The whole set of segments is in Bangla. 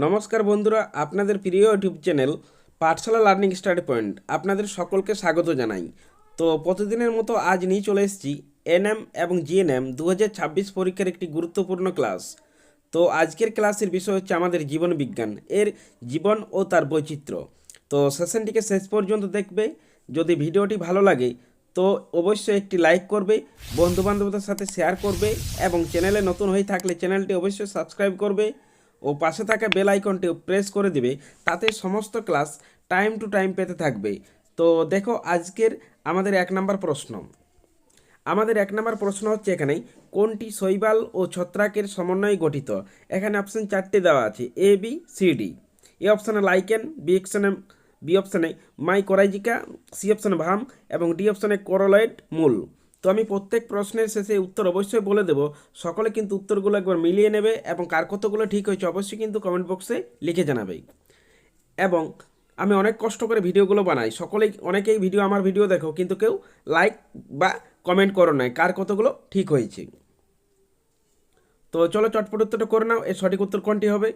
নমস্কার বন্ধুরা, আপনাদের প্রিয় ইউটিউব চ্যানেল পাঠশালা লার্নিং স্টাডি পয়েন্ট আপনাদের সকলকে স্বাগত জানাই। তো প্রতিদিনের মতো আজ নিয়ে চলে এসেছি এনএম এবং জিএনএম 2026 পরীক্ষার একটি গুরুত্বপূর্ণ ক্লাস। তো আজকের ক্লাসের বিষয় হচ্ছে আমাদের জীবন বিজ্ঞান এর জীবন ও তার বৈচিত্র্য। তো সেশনটিকে শেষ পর্যন্ত দেখবে। যদি ভিডিওটি ভালো লাগে তো অবশ্যই একটি লাইক করবে, বন্ধুবান্ধবদের সাথে শেয়ার করবে এবং চ্যানেলে নতুন হয়ে থাকলে চ্যানেলটি অবশ্যই সাবস্ক্রাইব করবে ও পাশে থাকা বেল আইকনটি প্রেস করে দিবে, তাতে সমস্ত ক্লাস টাইম টু টাইম পেতে থাকবে। তো দেখো আজকের আমাদের 1 নম্বর প্রশ্ন। আমাদের 1 নম্বর প্রশ্ন হচ্ছে এখানে, কোনটি শৈবাল ও ছত্রাকের সমন্বয়ে গঠিত? এখানে অপশন 4টে দেওয়া আছে, এ বি সি ডি। এ অপশানে লাইকেন, বি অপশানে মাইকোরাইজিকা, সি অপশানে ভাম এবং ডি অপশানে কোরোলয়েড মূল। তো আমি প্রত্যেক প্রশ্নের শেষে উত্তর অবশ্যই বলে দেব। সকলে কিন্তু উত্তরগুলো একবার মিলিয়ে নেবে এবং কার কতগুলো ঠিক হয়েছে অবশ্যই কিন্তু কমেন্ট বক্সে লিখে জানাবে। এবং আমি অনেক কষ্ট করে ভিডিওগুলো বানাই, অনেকেই আমার ভিডিও দেখো কিন্তু কেউ লাইক বা কমেন্ট করো নাই কার কতগুলো ঠিক হয়েছে। তো চলো চটপট উত্তরটা করে নাও, এর সঠিক উত্তর কোনটি হবে?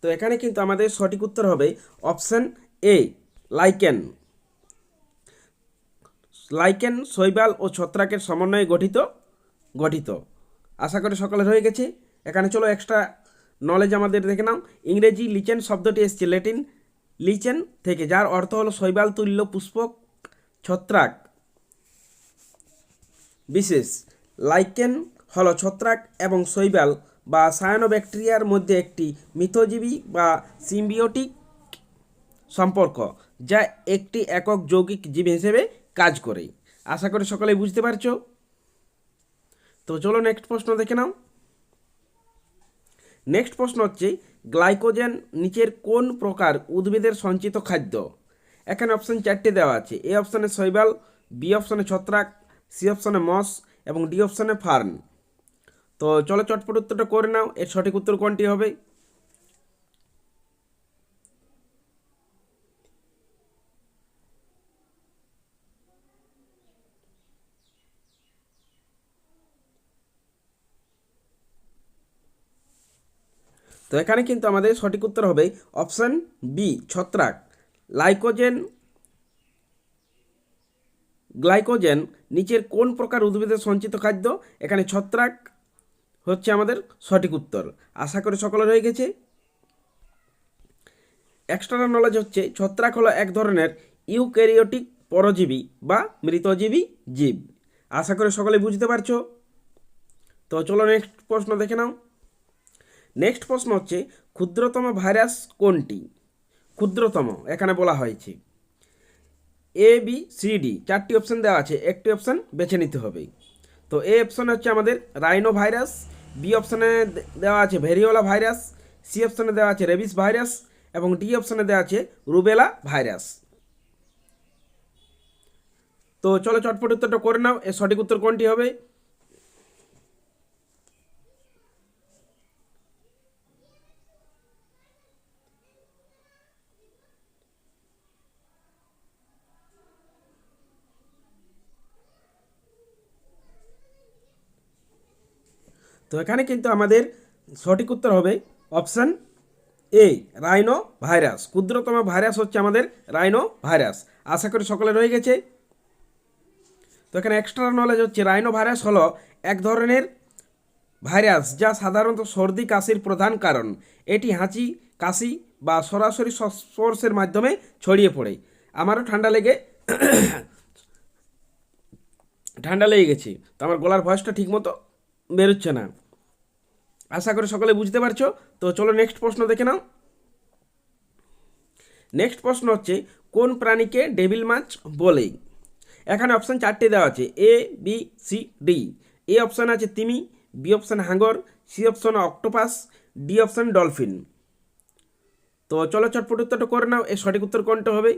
তো এখানে কিন্তু আমাদের সঠিক উত্তর হবে অপশন এ, লাইকেন। লাইকেন শৈবাল ও ছত্রাকের সমন্বয়ে গঠিত। আশা করি সকলের হয়ে গেছে। এখানে চলো এক্সট্রা নলেজ আমাদের দেখে নাও। ইংরেজি লিচেন শব্দটি এসেছে ল্যাটিন লিচেন থেকে, যার অর্থ হলো শৈবাল তুল্য পুষ্পক ছত্রাক বিশেষ। লাইকেন হলো ছত্রাক এবং শৈবাল বা সায়ানোব্যাকটেরিয়ার মধ্যে একটি মিথজীবী বা সিম্বিওটিক সম্পর্ক, যা একটি একক যৌগিক জীব হিসেবে কাজ করে। আশা করি সকলেই বুঝতে পারছো। তো চলো নেক্সট প্রশ্ন দেখে নাও। নেক্সট প্রশ্ন হচ্ছে, গ্লাইকোজেন নিচের কোন প্রকার উদ্ভিদের সঞ্চিত খাদ্য? এখানে অপশন 4টে দেওয়া আছে, এ অপশানে শৈবাল, বি অপশানে ছত্রাক, সি অপশানে মস এবং ডি অপশানে ফার্ন। তো চলো চটপট উত্তরটা করে নাও, এর সঠিক উত্তর কোনটি হবে? তো এখানে কিন্তু আমাদের সঠিক উত্তর হবে অপশান বি, ছত্রাক। লাইকোজেন গ্লাইকোজেন নিচের কোন প্রকার উদ্ভিদের সঞ্চিত খাদ্য? এখানে ছত্রাক হচ্ছে আমাদের সঠিক উত্তর। আশা করি সকলের হয়ে গেছে। এক্সট্রা নলেজ হচ্ছে, ছত্রাক হলো এক ধরনের ইউক্যারিওটিক পরজীবী বা মৃতজীবী জীব। আশা করি সকলে বুঝতে পারছো। তো চলো নেক্সট প্রশ্ন দেখে নাও। নেক্সট প্রশ্ন হচ্ছে, ক্ষুদ্রতম ভাইরাস কোনটি? ক্ষুদ্রতম এখানে বলা হয়েছে এ বি সি ডি, 4টি অপশান দেওয়া আছে, একটি অপশান বেছে নিতে হবে। তো এ অপশান হচ্ছে আমাদের রাইনো ভাইরাস, বি অপশানে দেওয়া আছে ভেরিওলা ভাইরাস, সি অপশানে দেওয়া আছে রেবিস ভাইরাস এবং ডি অপশানে দেওয়া আছে রুবেলা ভাইরাস। তো চলো চটপট উত্তরটা করে নাও, এর সঠিক উত্তর কোনটি হবে? তো এখানে কিন্তু আমাদের সঠিক উত্তর হবে অপশান এ, রাইনো ভাইরাস। ক্ষুদ্রতম ভাইরাস হচ্ছে আমাদের রাইনো ভাইরাস। আশা করি সকলে রয়ে গেছে। তো এখানে এক্সট্রা নলেজ হচ্ছে, রাইনো ভাইরাস হলো এক ধরনের ভাইরাস যা সাধারণত সর্দি কাশির প্রধান কারণ। এটি হাঁচি, কাশি বা সরাসরি সংস্পর্শের মাধ্যমে ছড়িয়ে পড়ে। আমারও ঠান্ডা লেগে গেছে, তো আমার গলার ভয়েসটা ঠিকমতো বেরোচ্ছে না। আশা করি সকলে বুঝতে পারছো। তো চলো নেক্সট প্রশ্ন দেখে নাও। নেক্সট প্রশ্ন হচ্ছে, কোন প্রাণীকে ডেভিল মাছ বলে? এখানে অপশান 4টে দেওয়া আছে, A B C D. A option আছে তিমি, বি অপশান হাঙ্গর, C option octopus, D option dolphin. তো চলো চটপট উত্তরটা করে নাও, এর সঠিক উত্তর কোনটা হবে?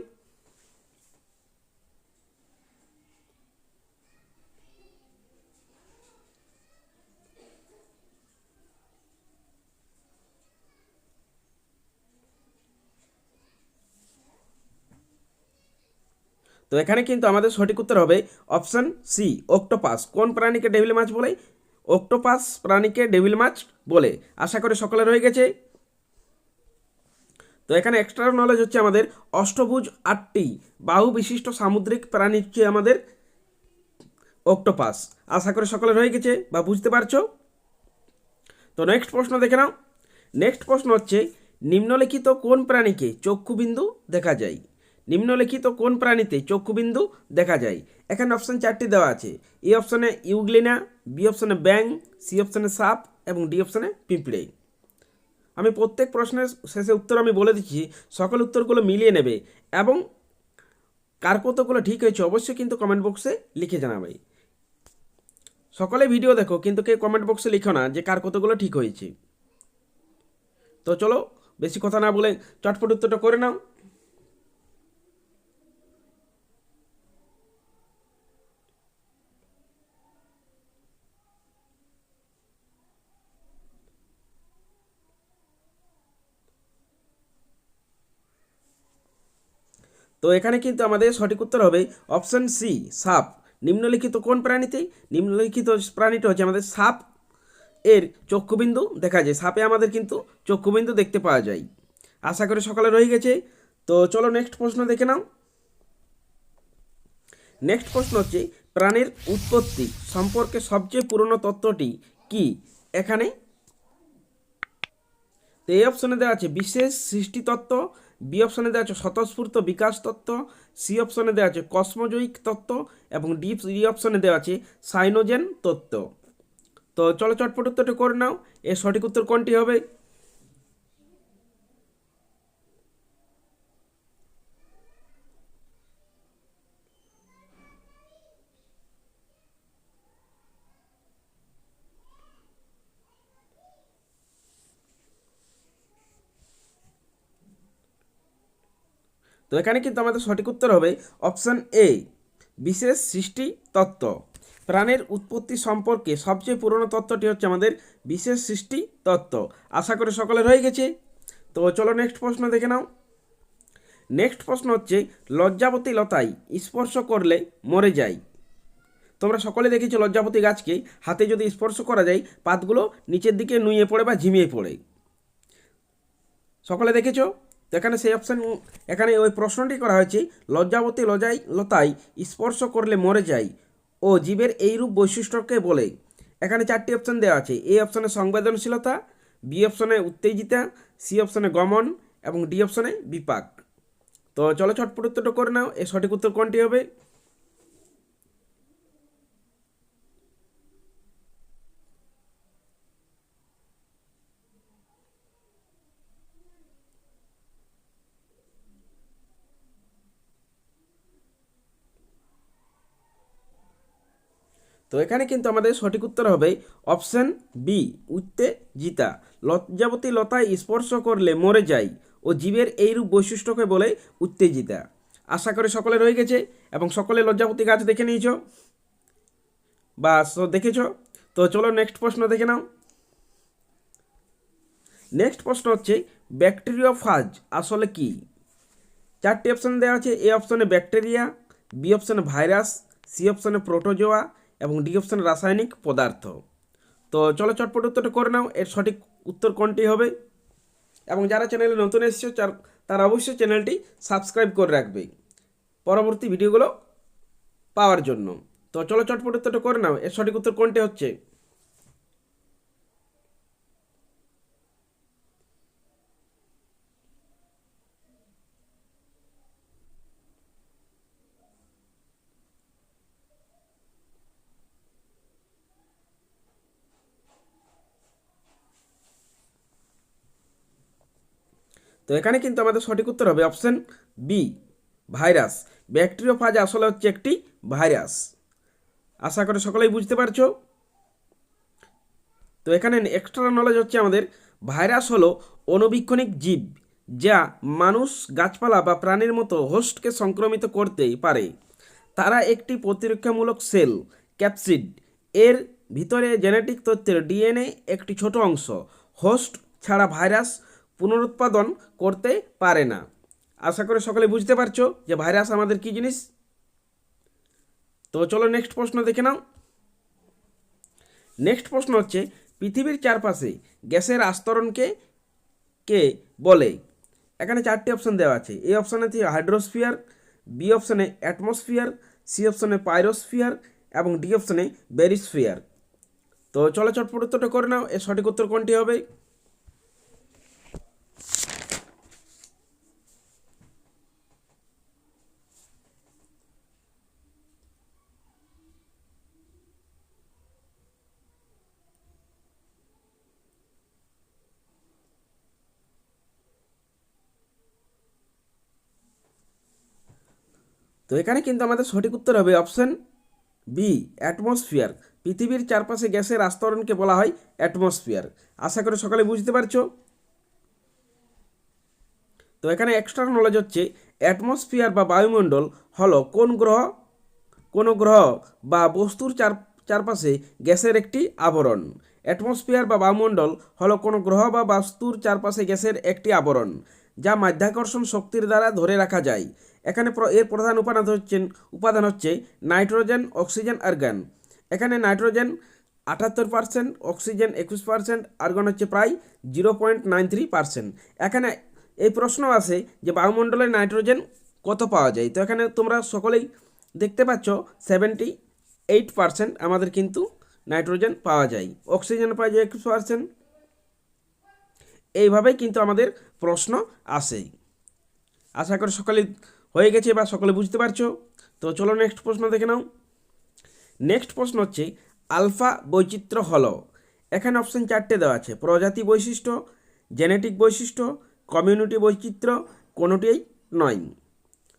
তো এখানে কিন্তু আমাদের সঠিক উত্তর হবে অপশান সি, অক্টোপাস। কোন প্রাণীকে ডেভিল মাছ বলে? অক্টোপাস প্রাণীকে ডেভিল মাছ বলে। আশা করি সকলের হয়ে গেছে। তো এখানে এক্সট্রা নলেজ হচ্ছে আমাদের অষ্টভুজ 8টি বাহু বিশিষ্ট সামুদ্রিক প্রাণী হচ্ছে আমাদের অক্টোপাস। আশা করি সকলের হয়ে গেছে বা বুঝতে পারছো। তো নেক্সট প্রশ্ন দেখে নাও। নেক্সট প্রশ্ন হচ্ছে নিম্নলিখিত কোন প্রাণীকে চক্ষুবিন্দু দেখা যায়? নিম্নলিখিত কোন প্রাণীতে চক্ষুবিন্দু দেখা যায়? এখানে অপশান 4টি দেওয়া আছে। এ অপশানে ইউগ্লিনা, বি অপশানে ব্যাং, সি অপশানে সাপ এবং ডি অপশানে পিঁপড়ে। আমি প্রত্যেক প্রশ্নের শেষে উত্তর আমি বলে দিচ্ছি, সকল উত্তরগুলো মিলিয়ে নেবে এবং কার কতগুলো ঠিক হয়েছে অবশ্যই কিন্তু কমেন্ট বক্সে লিখে জানাবে। সকলে ভিডিও দেখো কিন্তু কেউ কমেন্ট বক্সে লিখো না যে কার কতগুলো ঠিক হয়েছে। তো চলো বেশি কথা না বলে চটপট উত্তরটা করে নাও। তো এখানে কিন্তু আমাদের সঠিক উত্তর হবে অপশান সি, সাপ। নিম্নলিখিত কোন প্রাণীতে? নিম্নলিখিত প্রাণীটা হচ্ছে আমাদের সাপ এর চক্ষুবিন্দু দেখা যায়। সাপে আমাদের কিন্তু চক্ষুবিন্দু দেখতে পাওয়া যায়। আশা করি সকালে রয়ে গেছে। তো চলো নেক্সট প্রশ্ন দেখে নাও। নেক্সট প্রশ্ন হচ্ছে প্রাণীর উৎপত্তি সম্পর্কে সবচেয়ে পুরনো তত্ত্বটি কি? এখানে তো এই অপশনে দেওয়া আছে বিশেষ সৃষ্টি তত্ত্ব, বি অপশনে দেওয়া আছে স্বতঃস্ফূর্ত বিকাশ তত্ত্ব, সি অপশনে দেওয়া আছে কসমোজয়িক তত্ত্ব এবং ডি অপশনে দেওয়া আছে সাইনোজেন তত্ত্ব। তো চলো চটপট উত্তরটা করে নাও। এর সঠিক উত্তর কোনটি হবে? তো এখানে কিন্তু আমাদের সঠিক উত্তর হবে অপশান এ, বিশেষ সৃষ্টি তত্ত্ব। প্রাণের উৎপত্তি সম্পর্কে সবচেয়ে পুরনো তত্ত্বটি হচ্ছে আমাদের বিশেষ সৃষ্টি তত্ত্ব। আশা করি সকলের হয়ে গেছে। তো চলো নেক্সট প্রশ্ন দেখে নাও। নেক্সট প্রশ্ন হচ্ছে লজ্জাবতী লতায় স্পর্শ করলে মরে যায়। তোমরা সকলে দেখেছো লজ্জাবতী গাছকে হাতে যদি স্পর্শ করা যায় পাতগুলো নিচের দিকে নুয়ে পড়ে বা ঝিমিয়ে পড়ে। সকলে দেখেছো? তো এখানে সেই অপশান, এখানে ওই প্রশ্নটি করা হয়েছে লজ্জাবতী লতায় স্পর্শ করলে মরে যায় ও জীবের এইরূপ বৈশিষ্ট্যকে বলে। এখানে 4টি অপশান দেওয়া আছে। এ অপশানে সংবেদনশীলতা, বি অপশানে উত্তেজিতা, সি অপশানে গমন এবং ডি অপশানে বিপাক। তো চলো ছটপট উত্তরটা করে নাও। এর সঠিক উত্তর কোনটি হবে? তো এখানে কিন্তু আমাদের সঠিক উত্তর হবে অপশান বি, উত্তেজিতা। লজ্জাবতী লতায় স্পর্শ করলে মরে যায় ও জীবের এইরূপ বৈশিষ্ট্যকে বলে উত্তেজিতা। আশা করি সকলে রয়ে গেছে এবং সকলে লজ্জাবতী গাছ দেখে নিয়েছ বা দেখেছ। তো চলো নেক্সট প্রশ্ন দেখে নাও। নেক্সট প্রশ্ন হচ্ছে ব্যাকটেরিওফাজ আসলে কি? 4টি অপশান দেওয়া আছে। এ অপশানে ব্যাকটেরিয়া, বি অপশানে ভাইরাস, সি অপশানে প্রোটোজোয়া এবং ডি অপশানে রাসায়নিক পদার্থ। তো চলো চটপট উত্তরটা করে নাও। এর সঠিক উত্তর কোনটি হবে? এবং যারা চ্যানেলে নতুন এসেছে তারা অবশ্যই চ্যানেলটি সাবস্ক্রাইব করে রাখবে পরবর্তী ভিডিওগুলো পাওয়ার জন্য। তো চলো চটপট উত্তরটা করে নাও। এর সঠিক উত্তর কোনটি হচ্ছে? তো এখানে কিন্তু আমাদের সঠিক উত্তর হবে অপশান বি, ভাইরাস। ব্যাকটেরিওফাজ আসলে হচ্ছে একটি ভাইরাস। আশা করি সকলেই বুঝতে পারছো। তো এখানে এক্সট্রা নলেজ হচ্ছে আমাদের ভাইরাস হলো অণুবীক্ষণিক জীব যা মানুষ, গাছপালা বা প্রাণীর মতো হোস্টকে সংক্রমিত করতে পারে। তারা একটি প্রতিরক্ষামূলক সেল, ক্যাপসিড এর ভিতরে জেনেটিক তথ্যের ডিএনএ একটি ছোট অংশ। হোস্ট ছাড়া ভাইরাস পুনরুৎপাদন করতে পারে না। আশা করি সকলে বুঝতে পারছো যে ভাইরাস আমাদের কী জিনিস। তো চলো নেক্সট প্রশ্ন দেখে নাও। নেক্সট প্রশ্ন হচ্ছে পৃথিবীর চারপাশে গ্যাসের আস্তরণকে কে বলে? এখানে চারটি অপশন দেওয়া আছে। এ অপশানে হচ্ছে হাইড্রোস্ফিয়ার, বি অপশানে অ্যাটমসফিয়ার, সি অপশানে পাইরোস্ফিয়ার এবং ডি অপশানে ব্যারিস্ফিয়ার। তো চলো চটপট উত্তরটা করে নাও, এর সঠিক উত্তর কোনটি হবে? তো এখানে কিন্তু আমাদের সঠিক উত্তর হবে অপশন বি, অ্যাটমসফিয়ার। পৃথিবীর চারপাশে গ্যাসের আস্তরণকে বলা হয় অ্যাটমসফিয়ার। আশা করি সকালে বুঝতে পারছো। তো এখানে এক্সট্রা নলেজ হচ্ছে অ্যাটমসফিয়ার বা বায়ুমণ্ডল হলো কোন গ্রহ বা বস্তুর চারপাশে গ্যাসের একটি আবরণ। অ্যাটমসফিয়ার বা বায়ুমণ্ডল হলো কোনো গ্রহ বা বস্তুর চারপাশে গ্যাসের একটি আবরণ যা মাধ্যাকর্ষণ শক্তির দ্বারা ধরে রাখা যায়। এখানে এর প্রধান উপাদান হচ্ছে নাইট্রোজেন, অক্সিজেন, আর্গন। এখানে নাইট্রোজেন 78%, অক্সিজেন 21%, আর্গন হচ্ছে প্রায় 0.93%। এখানে এই প্রশ্ন আছে যে বায়ুমণ্ডলে নাইট্রোজেন কত পাওয়া যায়। তো এখানে তোমরা সকলেই দেখতে পাচ্ছ 78% আমাদের কিন্তু নাইট্রোজেন পাওয়া যায়, অক্সিজেন পাওয়া যায় 21%। এইভাবেই কিন্তু আমাদের প্রশ্ন আসে। আশা করি সকলে হয়ে গেছে বা সকলে বুঝতে পারছো। তো চলো নেক্সট প্রশ্ন দেখে নাও। নেক্সট প্রশ্ন হচ্ছে আলফা বৈচিত্র্য হলো। এখানে অপশন চারটে দেওয়া আছে: প্রজাতি বৈশিষ্ট্য, জেনেটিক বৈশিষ্ট্য, কমিউনিটি বৈচিত্র্য, কোনোটিই নয়।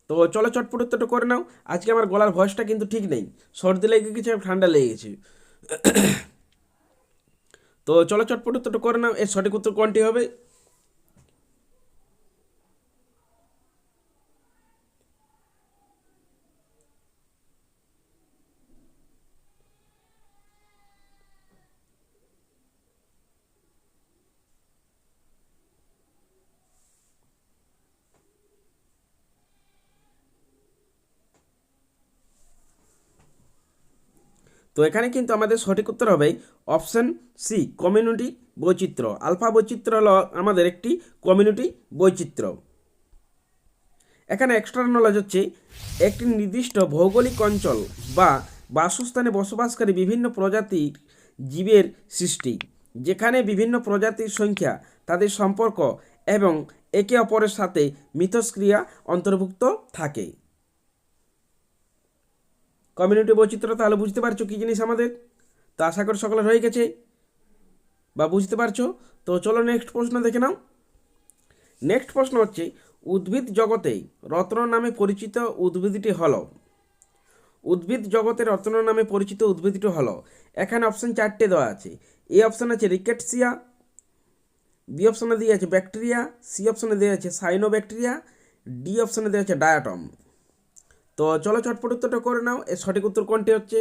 তো চলো চটপট উত্তরটা করে নাও। আজকে আমার গলার ভয়েসটা কিন্তু ঠিক নেই, সর্দি লেগে গেছে, ঠান্ডা লেগে গেছে। তো চলো চটপট উত্তরটা করে নাও, এর সঠিক উত্তর কোনটি হবে? তো এখানে কিন্তু আমাদের সঠিক উত্তর হবে অপশন সি, কমিউনিটি বৈচিত্র্য। আলফা বৈচিত্র্য হলো আমাদের একটি কমিউনিটি বৈচিত্র্য। এখানে এক্সট্রা নলেজ হচ্ছে একটি নির্দিষ্ট ভৌগোলিক অঞ্চল বা বাসস্থানে বসবাসকারী বিভিন্ন প্রজাতির জীবের সৃষ্টি, যেখানে বিভিন্ন প্রজাতির সংখ্যা, তাদের সম্পর্ক এবং একে অপরের সাথে মিথস্ক্রিয়া অন্তর্ভুক্ত থাকে। কমিউনিটি বৈচিত্র্য তাহলে বুঝতে পারছো কী জিনিস আমাদের। তো আশা করি সকলের হয়ে গেছে বা বুঝতে পারছো। তো চলো নেক্সট প্রশ্ন দেখে নাও। নেক্সট প্রশ্ন হচ্ছে উদ্ভিদ জগতে রত্ন নামে পরিচিত উদ্ভিদটি হলো। উদ্ভিদ জগতে রত্ন নামে পরিচিত উদ্ভিদটি হলো। এখানে অপশন চারটে দেওয়া আছে। এ অপশন আছে রিকেটসিয়া, বি অপশনে দিয়ে আছে ব্যাকটেরিয়া, সি অপশনে দেওয়া আছে সাইনোব্যাকটেরিয়া, ডি অপশনে দেওয়া আছে ডায়াটম। তো চলো চটপট উত্তরটা করে নাও, এর সঠিক উত্তর কোনটি হচ্ছে?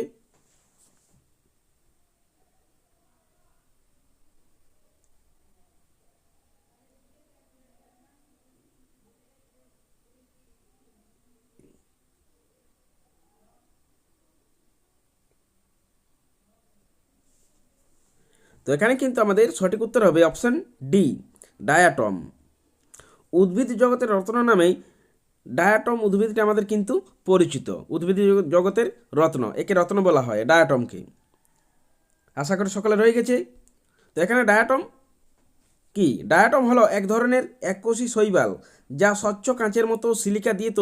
তো এখানে কিন্তু আমাদের সঠিক উত্তর হবে অপশন ডি, ডায়াটম। উদ্ভিদ জগতের রত্ন নামেই ডায়াটম উদ্ভিদটি আমাদের কিন্তু পরিচিত। উদ্ভিদ জগতের রত্ন, একে রত্ন বলা হয় ডায়াটমকে। আশা করি সকলে রয়ে গেছে। তো এখানে ডায়াটম কি? ডায়াটম হলো এক ধরনের এককোষী শৈবাল যা স্বচ্ছ কাঁচের মতো সিলিকা দিয়ে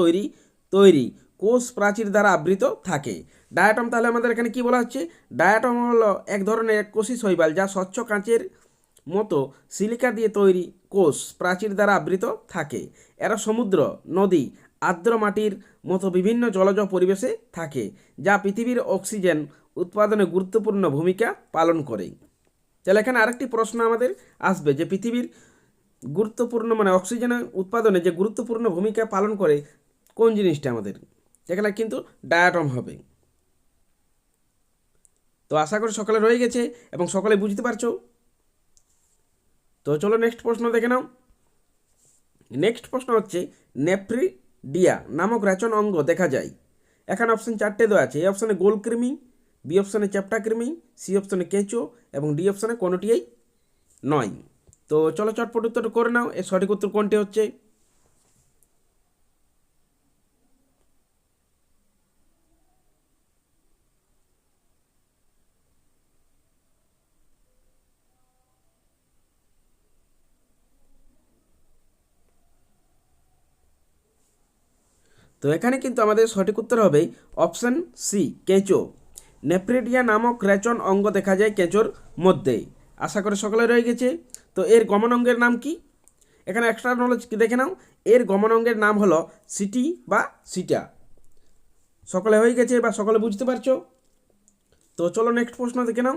তৈরি কোষ প্রাচীর দ্বারা আবৃত থাকে। ডায়াটম তাহলে আমাদের এখানে কি বলা হচ্ছে? ডায়াটম হলো এক ধরনের এককোষী শৈবাল যা স্বচ্ছ কাঁচের মতো সিলিকা দিয়ে তৈরি কোষ প্রাচীর দ্বারা আবৃত থাকে। এরা সমুদ্র, নদী, আর্দ্র মাটির মতো বিভিন্ন জলজ পরিবেশে থাকে, যা পৃথিবীর অক্সিজেন উৎপাদনে গুরুত্বপূর্ণ ভূমিকা পালন করে। তাহলে এখানে আরেকটি প্রশ্ন আমাদের আসবে যে পৃথিবীর গুরুত্বপূর্ণ অক্সিজেন উৎপাদনে যে গুরুত্বপূর্ণ ভূমিকা পালন করে কোন জিনিসটা আমাদের? এখানে কিন্তু ডায়াটম হবে। তো আশা করি সকলে রয়ে গেছে এবং সকলে বুঝতে পারছো। তো চলো নেক্সট প্রশ্ন দেখে নাও। নেক্সট প্রশ্ন হচ্ছে নেফ্রিডিয়া নামক রেচন অঙ্গ দেখা যায়। এখানে অপশান চারটে দেওয়া আছে। এ অপশানে গোলকৃমি, বি অপশানে চ্যাপ্টা কৃমি, সি অপশানে কেঁচো এবং ডি অপশানে কোনোটিই নয়। তো চলো চটপট উত্তরটা করে নাও, এর সঠিক উত্তর কোনটি হচ্ছে। তো এখানে কিন্তু আমাদের সঠিক উত্তর হবে অপশান সি, কেঁচো। নেফ্রিডিয়া নামক রেচন অঙ্গ দেখা যায় কেঁচোর মধ্যে। আশা করে সকলে রয়ে গেছে। তো এর গমন অঙ্গের নাম কি? এখানে এক্সট্রা নলেজ কি দেখে নাও, এর গমন অঙ্গের নাম হলো সিটি বা সিটা। সকলে হয়ে গেছে বা সকলে বুঝতে পারছো? তো চলো নেক্সট প্রশ্ন দেখে নাও।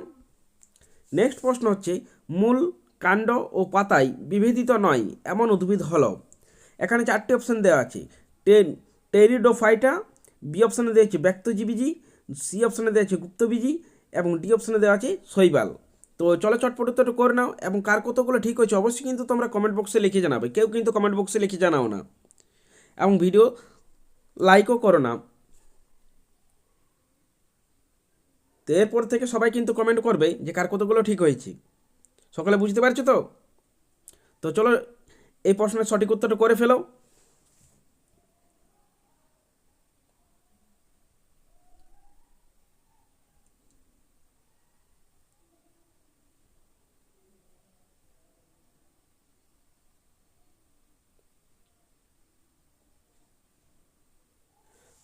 নেক্সট প্রশ্ন হচ্ছে, মূল, কাণ্ড ও পাতায় বিভেদিত নয় এমন উদ্ভিদ হলো। এখানে চারটি অপশান দেওয়া আছে। টেরিডোফাইটা, বি অপশানে দেওয়া আছে ব্যক্তজীবীজি, সি অপশানে দেওয়া আছে গুপ্তবীজি এবং ডি অপশানে দেওয়া আছে শৈবাল। তো চলো চটপট উত্তরটা করে নাও এবং কার কতগুলো ঠিক হয়েছে অবশ্যই কিন্তু তোমরা কমেন্ট বক্সে লিখে জানাবে। কেউ কিন্তু কমেন্ট বক্সে লিখে জানাও না এবং ভিডিও লাইকও করো না। তো এরপর থেকে সবাই কিন্তু কমেন্ট করবে যে কার কতগুলো ঠিক হয়েছে। সকলে বুঝতে পারছো তো? তো চলো এই প্রশ্নের সঠিক উত্তরটা করে ফেলো।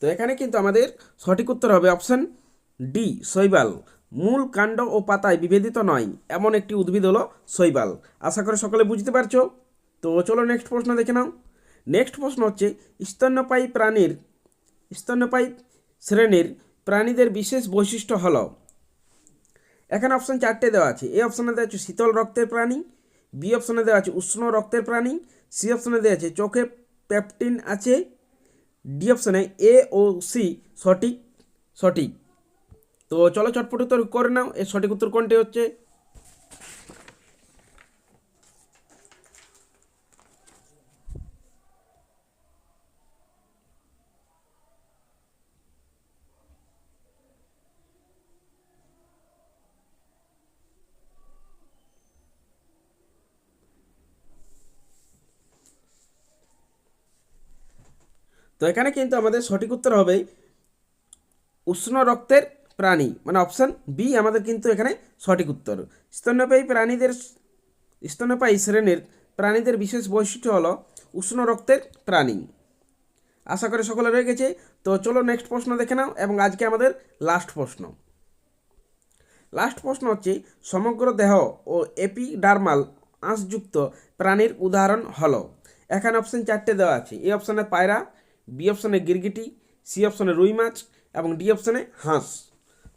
তো এখানে কিন্তু আমাদের সঠিক উত্তর হবে অপশান ডি, শৈবাল। মূল, কাণ্ড ও পাতায় বিভেদিত নয় এমন একটি উদ্ভিদ হলো শৈবাল। আশা করি সকলে বুঝতে পারছো। তো চলো নেক্সট প্রশ্ন দেখে নাও। নেক্সট প্রশ্ন হচ্ছে, স্তন্যপায়ী শ্রেণীর প্রাণীদের বিশেষ বৈশিষ্ট্য হলো। এখানে অপশান চারটে দেওয়া আছে। এ অপশানে দেওয়া আছে শীতল রক্তের প্রাণী, বি অপশানে দেওয়া আছে উষ্ণ রক্তের প্রাণী, সি অপশানে দেওয়া আছে চোখে পেপটিন আছে, ডি অপশানে এ ও সি সঠিক সঠিক। তো চলো চটপট উত্তর করে নাও, এর সঠিক উত্তর কোনটি হচ্ছে। তো এখানে কিন্তু আমাদের সঠিক উত্তর হবে উষ্ণ রক্তের প্রাণী, মানে অপশান বি আমাদের কিন্তু এখানে সঠিক উত্তর। স্তন্যপায়ী শ্রেণীর প্রাণীদের বিশেষ বৈশিষ্ট্য হলো উষ্ণ রক্তের প্রাণী। আশা করি সকলে রয়ে গেছে। তো চলো নেক্সট প্রশ্ন দেখে নাও এবং আজকে আমাদের লাস্ট প্রশ্ন। লাস্ট প্রশ্ন হচ্ছে, সমগ্র দেহ ও এপিডার্মাল আঁশযুক্ত প্রাণীর উদাহরণ হলো। এখানে অপশান চারটে দেওয়া আছে। এ অপশানে পায়রা, বি অপশানে গিরগিটি, সি অপশানে রুই মাছ এবং ডি অপশানে হাঁস।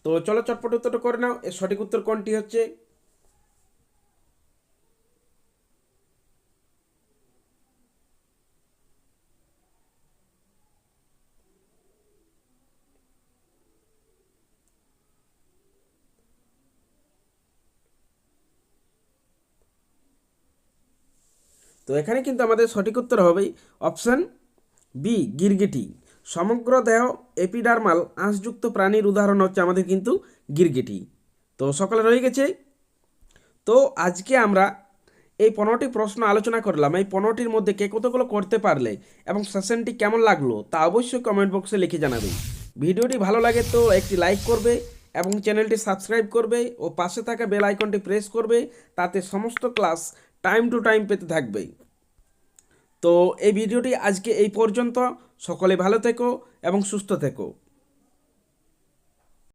তো চলো চটপট উত্তরটা করে নাও, এর সঠিক উত্তর কোনটি হচ্ছে। তো এখানে কিন্তু আমাদের সঠিক উত্তর হবে অপশান বি, গিরগিটি। সমগ্র দেহ এপিডার্মাল আঁশযুক্ত প্রাণীর উদাহরণ হচ্ছে আমাদের কিন্তু গিরগিটি। তো সকলে রয়ে গেছে। তো আজকে আমরা এই 15টি প্রশ্ন আলোচনা করলাম। এই 15টির মধ্যে কে কতগুলো করতে পারলে এবং সেশনটি কেমন লাগলো তা অবশ্যই কমেন্ট বক্সে লিখে জানাবে। ভিডিওটি ভালো লাগে তো একটি লাইক করবে এবং চ্যানেলটি সাবস্ক্রাইব করবে ও পাশে থাকা বেল আইকনটি প্রেস করবে, তাতে সমস্ত ক্লাস টাইম টু টাইম পেতে থাকবে। তো এই ভিডিওটি আজকে এই পর্যন্ত। সকলে ভালো থেকো এবং সুস্থ থেকো।